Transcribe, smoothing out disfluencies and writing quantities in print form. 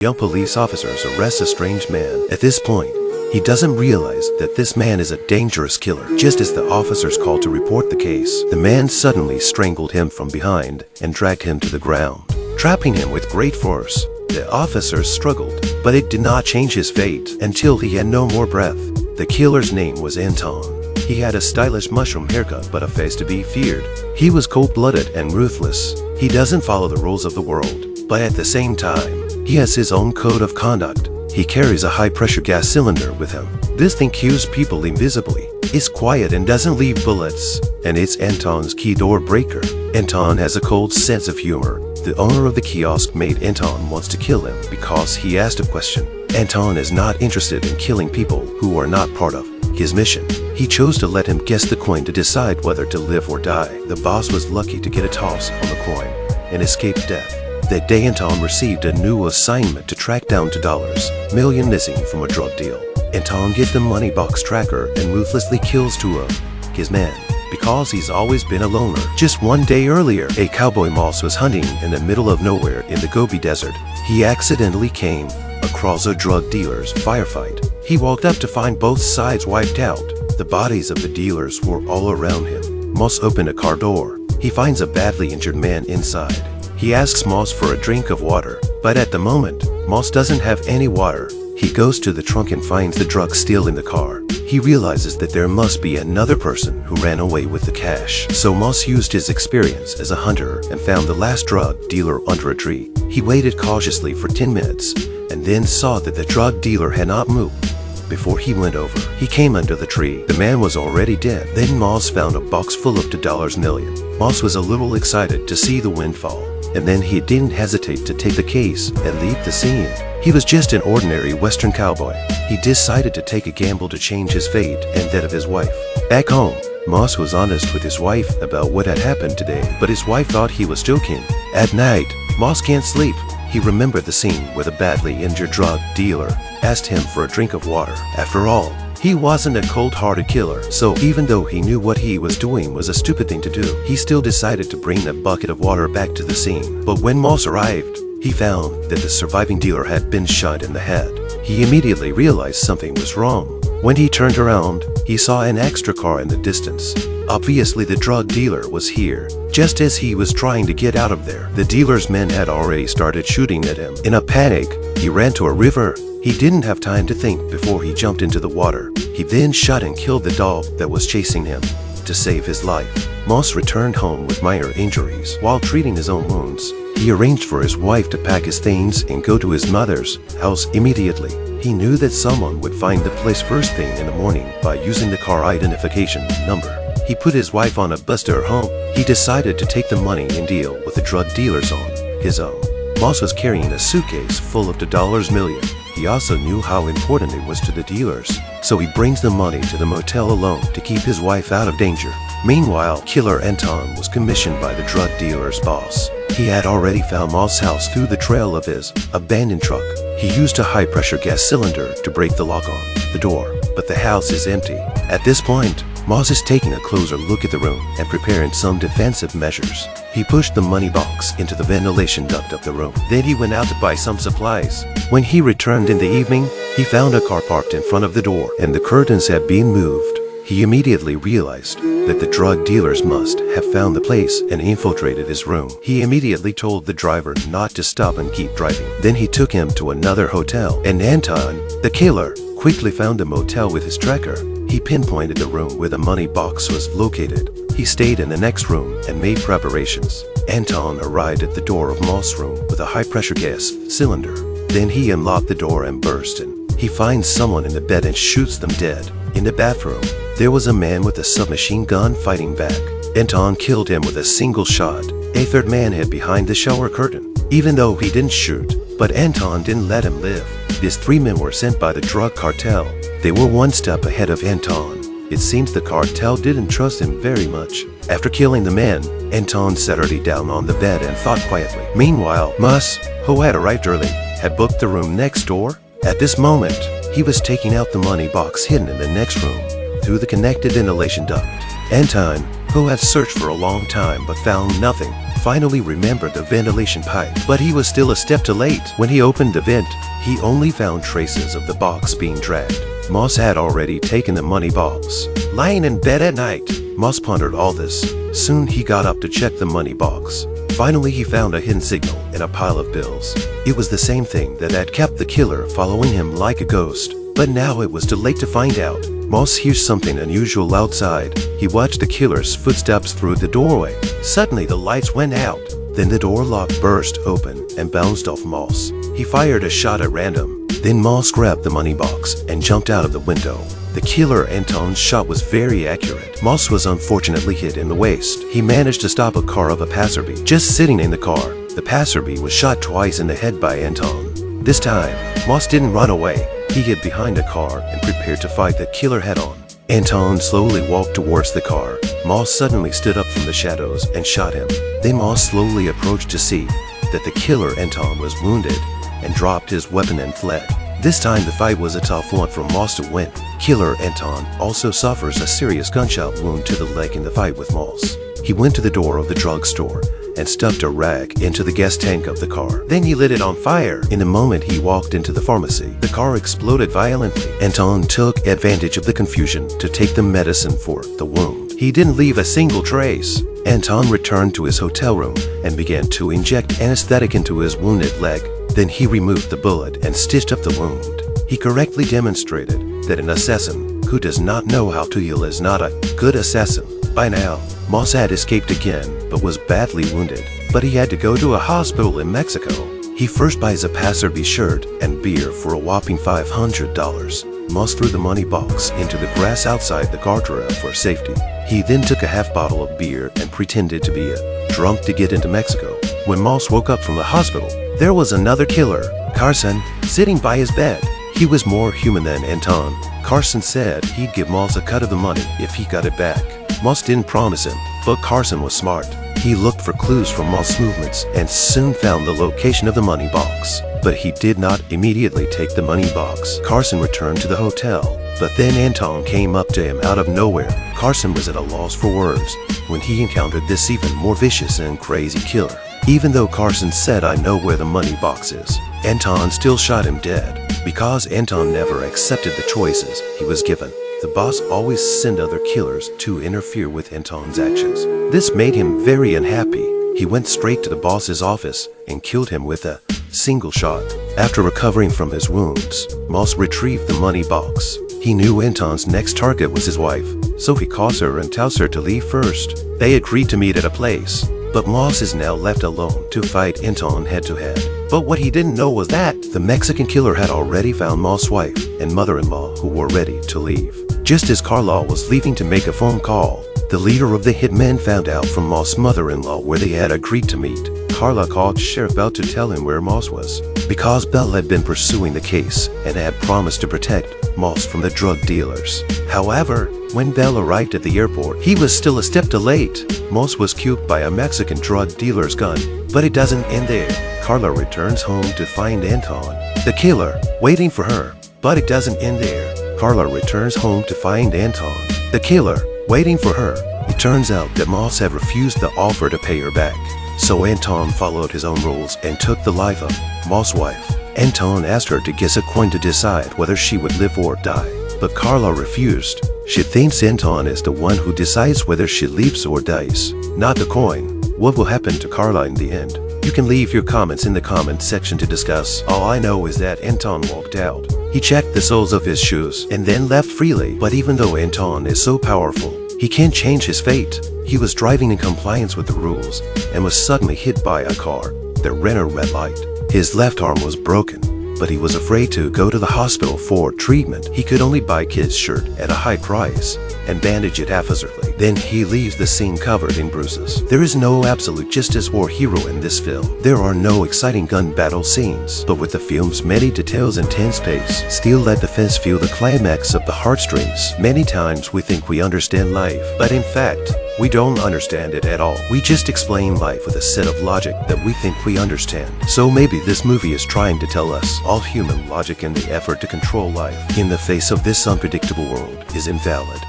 Young police officers arrest a strange man. At this point, he doesn't realize that this man is a dangerous killer. Just as the officers called to report the case, the man suddenly strangled him from behind and dragged him to the ground, trapping him with great force. The officers struggled, but it did not change his fate until he had no more breath. The killer's name was Anton. He had a stylish mushroom haircut but a face to be feared. He was cold-blooded and ruthless. He doesn't follow the rules of the world, but at the same time, he has his own code of conduct. He carries a high-pressure gas cylinder with him. This thing kills people invisibly. It's quiet and doesn't leave bullets, and it's Anton's key door breaker. Anton has a cold sense of humor. The owner of the kiosk made Anton wants to kill him because he asked a question. Anton is not interested in killing people who are not part of his mission. He chose to let him guess the coin to decide whether to live or die. The boss was lucky to get a toss on the coin and escape death. That day, Anton received a new assignment to track down $2 million missing from a drug deal. Anton gets the money box tracker and ruthlessly kills two of his men because he's always been a loner. Just one day earlier, a cowboy moss was hunting in the middle of nowhere in the Gobi Desert. He accidentally came across a drug dealer's firefight. He walked up to find both sides wiped out. The bodies of the dealers were all around him. Moss opened a car door. He finds a badly injured man inside. He asks Moss for a drink of water, but at the moment, Moss doesn't have any water. He goes to the trunk and finds the drugs still in the car. He realizes that there must be another person who ran away with the cash. So Moss used his experience as a hunter and found the last drug dealer under a tree. He waited cautiously for 10 minutes and then saw that the drug dealer had not moved. Before he went over, he came under the tree. The man was already dead. Then Moss found a box full of $2 million. Moss was a little excited to see the windfall, and then he didn't hesitate to take the case and leave the scene. He was just an ordinary Western cowboy. He decided to take a gamble to change his fate and that of his wife. Back home, Moss was honest with his wife about what had happened today, but his wife thought he was joking. At night, Moss can't sleep. He remembered the scene where the badly injured drug dealer asked him for a drink of water. After all, he wasn't a cold-hearted killer, so even though he knew what he was doing was a stupid thing to do, he still decided to bring the bucket of water back to the scene. But when Moss arrived, he found that the surviving dealer had been shot in the head. He immediately realized something was wrong. When he turned around, he saw an extra car in the distance. Obviously, the drug dealer was here. Just as he was trying to get out of there, the dealer's men had already started shooting at him. In a panic, he ran to a river. He didn't have time to think before he jumped into the water. He then shot and killed the dog that was chasing him to save his life. Moss returned home with minor injuries. While treating his own wounds, he arranged for his wife to pack his things and go to his mother's house immediately. He knew that someone would find the place first thing in the morning by using the car identification number. He put his wife on a bus to her home. He decided to take the money and deal with the drug dealers on his own. Moss was carrying a suitcase full of $2 million. He also knew how important it was to the dealers, so he brings the money to the motel alone to keep his wife out of danger. Meanwhile, Killer Anton was commissioned by the drug dealer's boss. He had already found Moss' house through the trail of his abandoned truck. He used a high-pressure gas cylinder to break the lock on the door, but the house is empty. At this point, Moss is taking a closer look at the room and preparing some defensive measures. He pushed the money box into the ventilation duct of the room. Then he went out to buy some supplies. When he returned in the evening, he found a car parked in front of the door and the curtains had been moved. He immediately realized that the drug dealers must have found the place and infiltrated his room. He immediately told the driver not to stop and keep driving. Then he took him to another hotel, and Anton, the killer, quickly found a motel with his tracker. He pinpointed the room where the money box was located. He stayed in the next room and made preparations. Anton arrived at the door of Moss' room with a high-pressure gas cylinder. Then he unlocked the door and burst in. He finds someone in the bed and shoots them dead. In the bathroom, there was a man with a submachine gun fighting back. Anton killed him with a single shot. A third man hid behind the shower curtain. Even though he didn't shoot, but Anton didn't let him live. These 3 men were sent by the drug cartel. They were one step ahead of Anton. It seems the cartel didn't trust him very much. After killing the men, Anton settled down on the bed and thought quietly. Meanwhile, Moss, who had arrived early, had booked the room next door. At this moment, he was taking out the money box hidden in the next room through the connected ventilation duct. Anton, who had searched for a long time but found nothing, finally remembered the ventilation pipe, but he was still a step too late. When he opened the vent, he only found traces of the box being dragged. Moss had already taken the money box. Lying in bed at night, Moss pondered all this. Soon he got up to check the money box. Finally, he found a hidden signal in a pile of bills. It was the same thing that had kept the killer following him like a ghost. But now it was too late to find out. Moss hears something unusual outside. He watched the killer's footsteps through the doorway. Suddenly the lights went out. Then the door lock burst open and bounced off Moss. He fired a shot at random. Then Moss grabbed the money box and jumped out of the window. The killer Anton's shot was very accurate. Moss was unfortunately hit in the waist. He managed to stop a car of a passerby just sitting in the car. The passerby was shot twice in the head by Anton. This time, Moss didn't run away. He hid behind a car and prepared to fight the killer head-on. Anton slowly walked towards the car. Moss suddenly stood up from the shadows and shot him. Then Moss slowly approached to see that the killer Anton was wounded and dropped his weapon and fled. This time the fight was a tough one for Moss to win. Killer Anton also suffers a serious gunshot wound to the leg in the fight with Moss. He went to the door of the drugstore and stuffed a rag into the gas tank of the car. Then he lit it on fire. In a moment he walked into the pharmacy. The car exploded violently. Anton took advantage of the confusion to take the medicine for the wound. He didn't leave a single trace. Anton returned to his hotel room and began to inject anesthetic into his wounded leg. Then he removed the bullet and stitched up the wound. He correctly demonstrated that an assassin who does not know how to heal is not a good assassin. By now, Moss had escaped again, but was badly wounded. But he had to go to a hospital in Mexico. He first buys a passerby shirt and beer for a whopping $500. Moss threw the money box into the grass outside the guardrail for safety. He then took a half bottle of beer and pretended to be drunk to get into Mexico. When Moss woke up from the hospital, there was another killer, Carson, sitting by his bed. He was more human than Anton. Carson said he'd give Moss a cut of the money if he got it back. Moss didn't promise him, but Carson was smart. He looked for clues from Moss' movements and soon found the location of the money box. But he did not immediately take the money box. Carson returned to the hotel, but then Anton came up to him out of nowhere. Carson was at a loss for words when he encountered this even more vicious and crazy killer. Even though Carson said, "I know where the money box is," Anton still shot him dead because Anton never accepted the choices he was given. The boss always sent other killers to interfere with Anton's actions. This made him very unhappy. He went straight to the boss's office and killed him with a single shot. After recovering from his wounds, Moss retrieved the money box. He knew Anton's next target was his wife, so he calls her and tells her to leave first. They agreed to meet at a place, but Moss is now left alone to fight Anton head-to-head. But what he didn't know was that the Mexican killer had already found Moss' wife and mother-in-law who were ready to leave. Just as Carla was leaving to make a phone call, the leader of the hitmen found out from Moss' mother-in-law where they had agreed to meet. Carla called Sheriff Bell to tell him where Moss was, because Bell had been pursuing the case and had promised to protect Moss from the drug dealers. However, when Bell arrived at the airport, he was still a step too late. Moss was killed by a Mexican drug dealer's gun, but it doesn't end there. Carla returns home to find Anton, the killer, waiting for her, but it doesn't end there. Carla returns home to find Anton, the killer, waiting for her. It turns out that Moss had refused the offer to pay her back. So Anton followed his own rules and took the life of Moss' wife. Anton asked her to guess a coin to decide whether she would live or die, but Carla refused. She thinks Anton is the one who decides whether she lives or dies, not the coin. What will happen to Carla in the end? You can leave your comments in the comment section to discuss. All I know is that Anton walked out. He checked the soles of his shoes and then left freely. But even though Anton is so powerful, he can't change his fate. He was driving in compliance with the rules and was suddenly hit by a car that ran a red light. His left arm was broken, but he was afraid to go to the hospital for treatment. He could only buy Kid's shirt at a high price and bandage it haphazardly. Then he leaves the scene covered in bruises. There is no absolute justice or hero in this film. There are no exciting gun battle scenes, but with the film's many details and tense pace, still let the fans feel the climax of the heartstrings. Many times we think we understand life, but in fact, we don't understand it at all. We just explain life with a set of logic that we think we understand. So maybe this movie is trying to tell us all human logic in the effort to control life in the face of this unpredictable world is invalid.